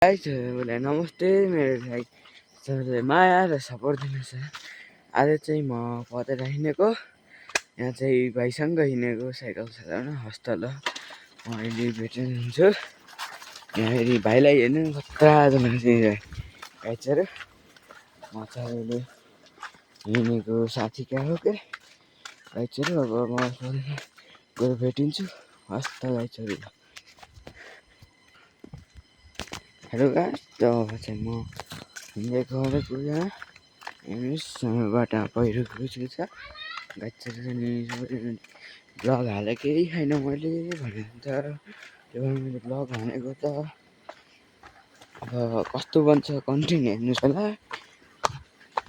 गाइजहरूलाई नमस्ते। मेरो लाइक सबैले माया र सपोर्ट दिनुहोस्। आज चाहिँ म पदेर हिँडेको, यहाँ चाहिँ भाइसँग हिँडेको साइकल चलाउन हस्टल हो। म अहिले भेटिन्छु यहाँ। फेरि भाइलाई हेर्नु कत्रा मान्छे गाइजहरू। म चाहिँ अहिले हिँडेको साथी क्या हो के गाइजहरू। अब म गएर भेटिन्छु हस्त गाइजहरू। हेलो गाइस, अब चाहिँ म हिँडेको गरेको यहाँ हेर्नुहोस्, हाम्रो बाटोमा पहिरो गएको छ गाइजहरू। अनि सबैले ब्लग हालेकै छैन मैले भनेर त, त्यो भएर मैले ब्लग हानेको त। अब कस्तो बन्छ कन्टेन्ट हेर्नुहोस् होला,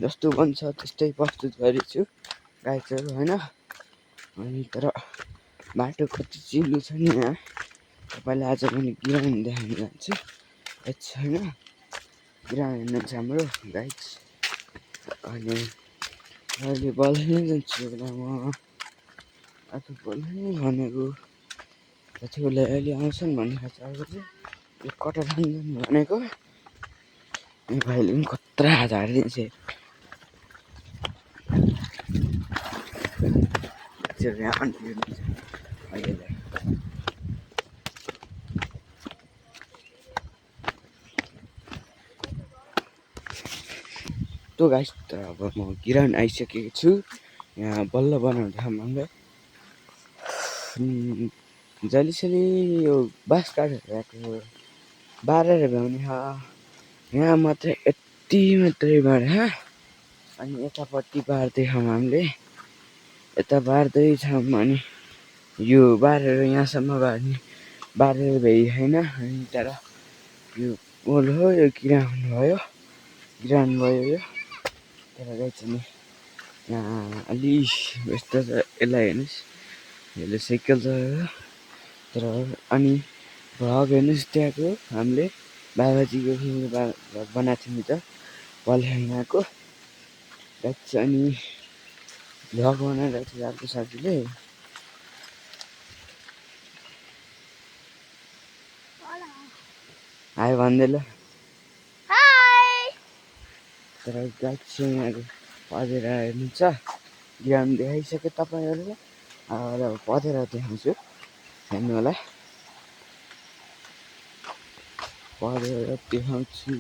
जस्तो बन्छ त्यस्तै प्रस्तुत गरेछु गाइजहरू होइन। अनि तर बाटो कति चिल्लो छ नि यहाँ, तपाईँलाई आज पनि ग्राउन्ड देखाउनु जान्छु होइन। ग्राउन्ड हेर्नु छ हाम्रो गाइज। अनि अहिले बल खेल्न जान्छु होला म। आज बल खेल्नु भनेको कतिले अहिले आउँछन् भन्ने खालको अर्को चाहिँ यो कटा जानु भनेको। यो भाइले पनि कत्रा झारिदिन्छ यहाँ अहिले। तो गाइस, त अब म ग्राउन्ड आइसकेको छु। यहाँ बल्ल बनाउँदा मलाई जलिसली यो बाँस काटेर राखेको बारेर भ्याउने यहाँ मात्रै यति मात्रै बाँड्यो। अनि यतापट्टि बार्दैछौँ हामीले, यता बार्दैछौँ। अनि यो बारेर यहाँसम्म बारेर भ्याइ होइन। अनि तर यो पोल हो, यो ग्राउन्ड भयो यो। तर गाइस नि यहाँ अलि यस्तो छ, यसलाई हेर्नुहोस्, यसले साइकल चलाएको। तर अनि भ्लग हेर्नुहोस्, त्यहाँको हामीले बाबाजीको भ्लग बनाएको थियौँ त बल खेल्न आएको गाइस। अनि भ्लग बनाइरहेको थियो अर्को साथीले। हाई भन्दै ल। तर गाइस चाहिँ यहाँको पदेर हेर्नु छ, ग्राउन्ड देखाइसक्यो तपाईँहरूलाई। अब पदेर देखाउँछु, हेर्नु होला। पदेर देखाउँछु।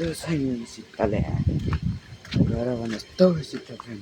यस्तो छैन शीतल, घर भने यस्तो शीतल छैन।